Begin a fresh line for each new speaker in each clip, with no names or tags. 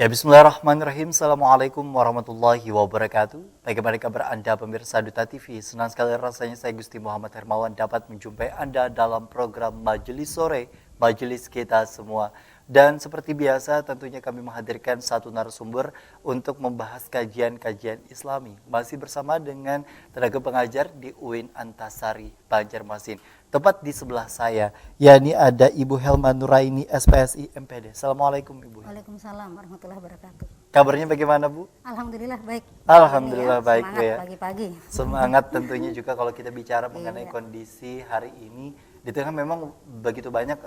Ya, bismillahirrahmanirrahim. Assalamualaikum warahmatullahi wabarakatuh. Bagaimana kabar Anda pemirsa Duta TV? Senang sekali rasanya saya Gusti Muhammad Hermawan dapat menjumpai Anda dalam program Majelis Sore, Majelis Kita Semua. Dan seperti biasa tentunya kami menghadirkan satu narasumber untuk membahas kajian-kajian Islami. Masih bersama dengan tenaga pengajar di UIN Antasari, Banjarmasin. Tepat di sebelah saya, yakni ada Ibu Helma Nuraini, SPSI MPD. Assalamualaikum Ibu.
Waalaikumsalam warahmatullahi wabarakatuh.
Kabarnya bagaimana Bu?
Alhamdulillah baik.
Alhamdulillah baik Bu
semangat
ya.
pagi-pagi.
Semangat tentunya juga kalau kita bicara mengenai
Iya.
kondisi hari ini. Di tengah memang begitu banyak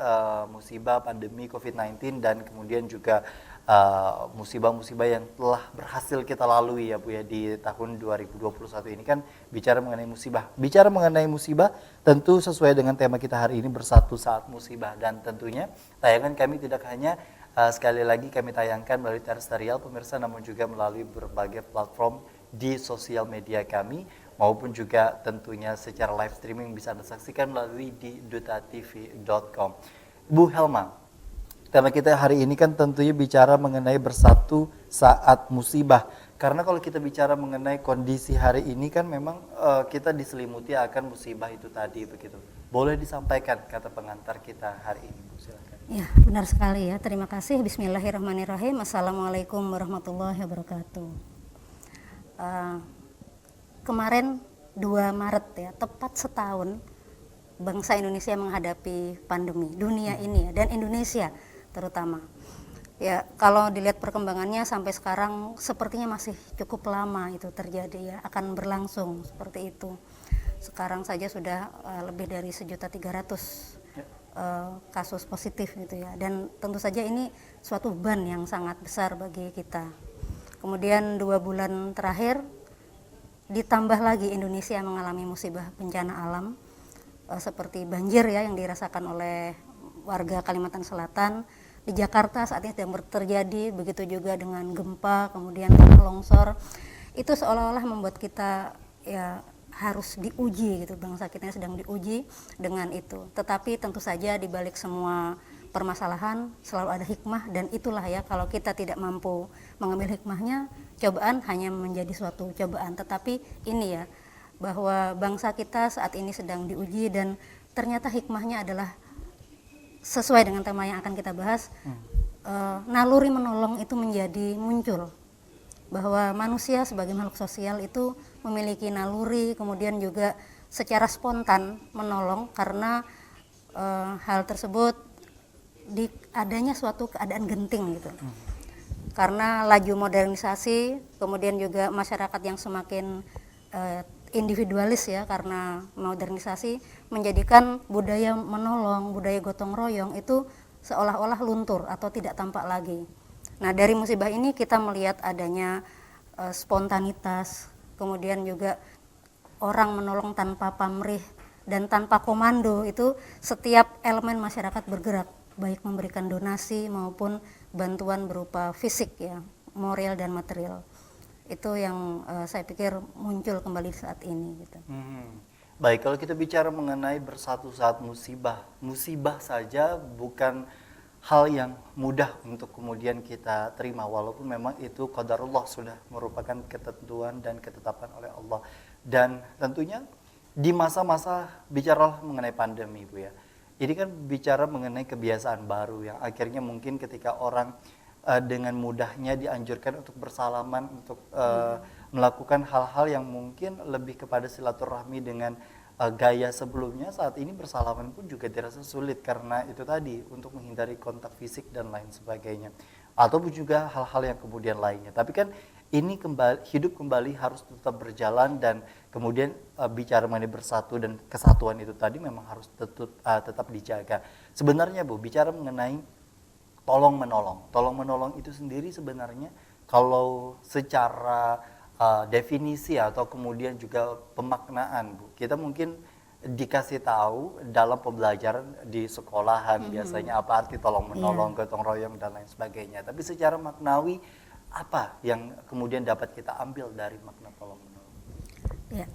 musibah pandemi COVID-19 dan kemudian juga musibah-musibah yang telah berhasil kita lalui ya Bu ya di tahun 2021 ini kan bicara mengenai musibah. Bicara mengenai musibah tentu sesuai dengan tema kita hari ini bersatu saat musibah dan tentunya tayangan kami tidak hanya sekali lagi kami tayangkan melalui terrestrial pemirsa namun juga melalui berbagai platform di sosial media kami maupun juga tentunya secara live streaming bisa Anda saksikan melalui di dutatv.com. Bu Helma, tema kita hari ini kan tentunya bicara mengenai bersatu saat musibah. Karena kalau kita bicara mengenai kondisi hari ini kan memang kita diselimuti akan musibah itu tadi begitu. Boleh disampaikan kata pengantar kita hari ini Bu, silakan.
Ya, benar sekali ya. Terima kasih. Bismillahirrahmanirrahim. Assalamualaikum warahmatullahi wabarakatuh. Kemarin 2 Maret ya, tepat setahun bangsa Indonesia menghadapi pandemi dunia ini ya, dan Indonesia terutama. Ya, kalau dilihat perkembangannya sampai sekarang sepertinya masih cukup lama itu terjadi ya, akan berlangsung seperti itu. Sekarang saja sudah lebih dari 1.300.000 kasus positif gitu ya, dan tentu saja ini suatu beban yang sangat besar bagi kita. Kemudian 2 bulan terakhir ditambah lagi Indonesia mengalami musibah bencana alam seperti banjir ya yang dirasakan oleh warga Kalimantan Selatan. Di Jakarta saat ini sedang terjadi, begitu juga dengan gempa, kemudian tanah longsor. Itu seolah-olah membuat kita ya harus diuji gitu, bangsa kita sedang diuji dengan itu. Tetapi tentu saja di balik semua permasalahan selalu ada hikmah, dan itulah ya kalau kita tidak mampu mengambil hikmahnya, cobaan hanya menjadi suatu cobaan. Tetapi ini ya, bahwa bangsa kita saat ini sedang diuji dan ternyata hikmahnya adalah sesuai dengan tema yang akan kita bahas. Naluri menolong itu menjadi muncul, bahwa manusia sebagai makhluk sosial itu memiliki naluri, kemudian juga secara spontan menolong karena hal tersebut adanya suatu keadaan genting gitu. Karena laju modernisasi, kemudian juga masyarakat yang semakin individualis ya, karena modernisasi menjadikan budaya menolong, budaya gotong royong itu seolah-olah luntur atau tidak tampak lagi. Nah, dari musibah ini kita melihat adanya spontanitas, kemudian juga orang menolong tanpa pamrih dan tanpa komando. Itu setiap elemen masyarakat bergerak, baik memberikan donasi maupun bantuan berupa fisik ya, moral dan material. Itu yang saya pikir muncul kembali saat ini gitu.
Baik, kalau kita bicara mengenai bersatu saat musibah, musibah saja bukan hal yang mudah untuk kemudian kita terima, walaupun memang itu qadarullah, sudah merupakan ketentuan dan ketetapan oleh Allah. Dan tentunya di masa-masa bicara mengenai pandemi Bu ya, ini kan bicara mengenai kebiasaan baru yang akhirnya mungkin ketika orang dengan mudahnya dianjurkan untuk bersalaman, untuk melakukan hal-hal yang mungkin lebih kepada silaturahmi dengan gaya sebelumnya, saat ini bersalaman pun juga dirasa sulit karena itu tadi untuk menghindari kontak fisik dan lain sebagainya, ataupun juga hal-hal yang kemudian lainnya. Tapi kan ini hidup kembali harus tetap berjalan, dan kemudian bicara mengenai bersatu dan kesatuan itu tadi memang harus tetap dijaga. Sebenarnya Bu, bicara mengenai tolong menolong itu sendiri sebenarnya kalau secara definisi atau kemudian juga pemaknaan Bu, kita mungkin dikasih tahu dalam pembelajaran di sekolahan biasanya apa arti tolong menolong, gotong royong dan lain sebagainya. Tapi secara maknawi apa yang kemudian dapat kita ambil dari makna tolong menolong?
Ya,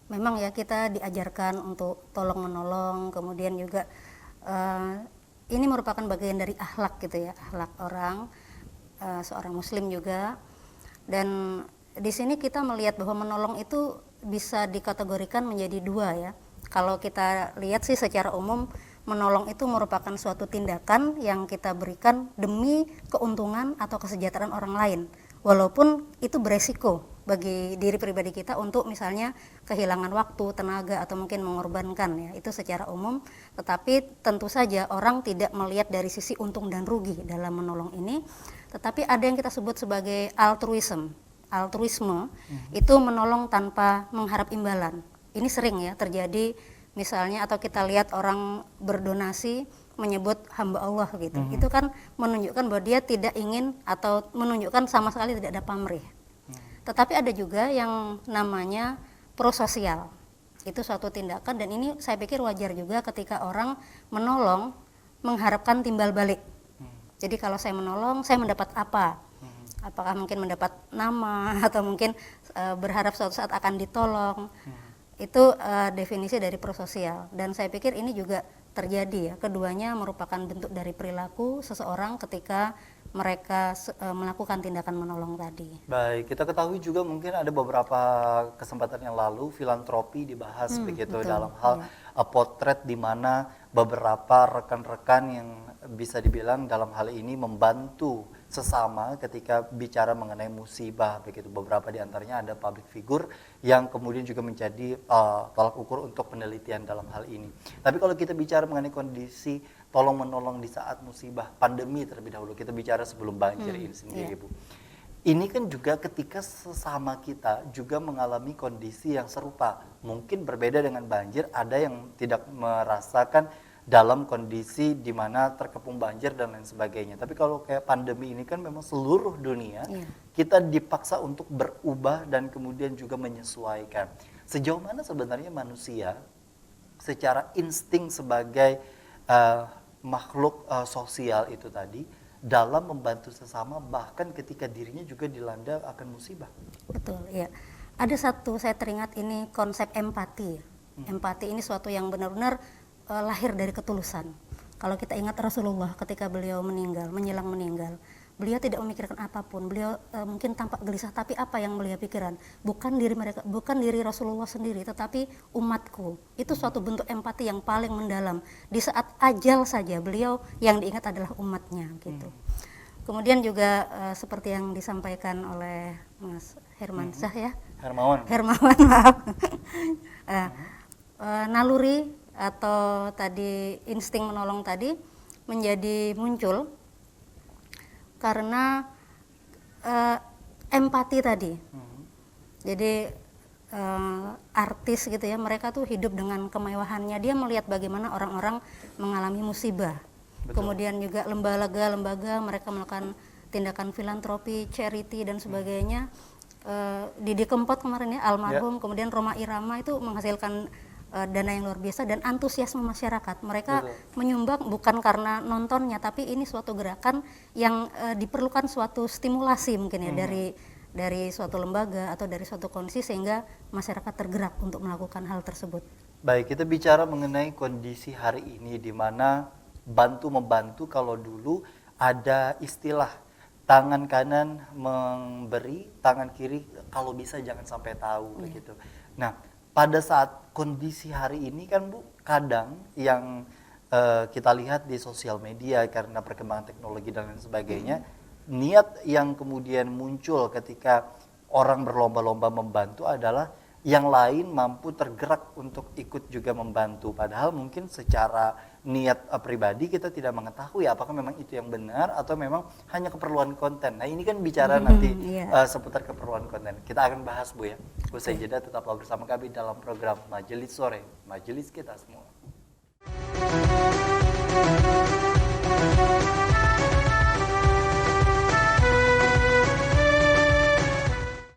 memang ya kita diajarkan untuk tolong menolong, kemudian juga ini merupakan bagian dari akhlak gitu ya, akhlak orang. seorang muslim juga. Dan di sini kita melihat bahwa menolong itu bisa dikategorikan menjadi dua ya. Kalau kita lihat sih secara umum, menolong itu merupakan suatu tindakan yang kita berikan demi keuntungan atau kesejahteraan orang lain, walaupun itu beresiko bagi diri pribadi kita untuk misalnya kehilangan waktu, tenaga, atau mungkin mengorbankan ya, itu secara umum. Tetapi tentu saja orang tidak melihat dari sisi untung dan rugi dalam menolong ini, tetapi ada yang kita sebut sebagai altruisme. Itu menolong tanpa mengharap imbalan. Ini sering ya terjadi, misalnya atau kita lihat orang berdonasi menyebut hamba Allah gitu. Itu kan menunjukkan bahwa dia tidak ingin atau menunjukkan sama sekali tidak ada pamrih. Tetapi ada juga yang namanya prososial. Itu suatu tindakan, dan ini saya pikir wajar juga ketika orang menolong mengharapkan timbal balik. Jadi kalau saya menolong, saya mendapat apa? Apakah mungkin mendapat nama atau mungkin berharap suatu saat akan ditolong? Itu definisi dari prososial, dan saya pikir ini juga terjadi ya. Keduanya merupakan bentuk dari perilaku seseorang ketika mereka melakukan tindakan menolong tadi.
Baik, kita ketahui juga mungkin ada beberapa kesempatan yang lalu filantropi dibahas begitu,
betul,
dalam hal potret di mana beberapa rekan-rekan yang bisa dibilang dalam hal ini membantu sesama ketika bicara mengenai musibah begitu. Beberapa di antaranya ada public figure yang kemudian juga menjadi tolak ukur untuk penelitian dalam hal ini. Tapi kalau kita bicara mengenai kondisi tolong menolong di saat musibah pandemi terlebih dahulu, kita bicara sebelum banjir ini sendiri, Bu. Ini kan juga ketika sesama kita juga mengalami kondisi yang serupa. Mungkin berbeda dengan banjir, ada yang tidak merasakan dalam kondisi di mana terkepung banjir dan lain sebagainya. Tapi kalau kayak pandemi ini kan memang seluruh dunia kita dipaksa untuk berubah dan kemudian juga menyesuaikan. Sejauh mana sebenarnya manusia secara insting sebagai makhluk sosial itu tadi dalam membantu sesama bahkan ketika dirinya juga dilanda akan musibah.
Betul, ya. Ada satu, saya teringat ini konsep empati. Empati ini suatu yang benar-benar lahir dari ketulusan. Kalau kita ingat Rasulullah ketika beliau meninggal, menjelang meninggal, beliau tidak memikirkan apapun. Beliau mungkin tampak gelisah, tapi apa yang beliau pikirkan? Bukan diri mereka, bukan diri Rasulullah sendiri, tetapi umatku. Itu suatu bentuk empati yang paling mendalam. Di saat ajal saja beliau yang diingat adalah umatnya gitu. Kemudian juga seperti yang disampaikan oleh Mas Hermansyah ya. Hermawan, maaf. Naluri atau tadi insting menolong tadi menjadi muncul karena empati tadi. Jadi artis gitu ya, mereka tuh hidup dengan kemewahannya. Dia melihat bagaimana orang-orang mengalami musibah. Betul. Kemudian juga lembaga-lembaga mereka melakukan tindakan filantropi, charity dan sebagainya. Didi Kempot kemarin ya, almarhum, kemudian Rhoma Irama itu menghasilkan dana yang luar biasa dan antusiasme masyarakat. Mereka menyumbang bukan karena nontonnya, tapi ini suatu gerakan yang diperlukan suatu stimulasi mungkin ya dari suatu lembaga atau dari suatu kondisi sehingga masyarakat tergerak untuk melakukan hal tersebut.
Baik, kita bicara mengenai kondisi hari ini di mana bantu-membantu, kalau dulu ada istilah tangan kanan memberi, tangan kiri kalau bisa jangan sampai tahu begitu. Nah, pada saat kondisi hari ini kan Bu, kadang yang kita lihat di sosial media karena perkembangan teknologi dan lain sebagainya, niat yang kemudian muncul ketika orang berlomba-lomba membantu adalah yang lain mampu tergerak untuk ikut juga membantu. Padahal mungkin secara niat pribadi kita tidak mengetahui apakah memang itu yang benar atau memang hanya keperluan konten. Nah ini kan bicara nanti seputar keperluan konten. Kita akan bahas Bu ya. Usai jeda tetaplah bersama kami dalam program Majelis Sore, Majelis Kita Semua.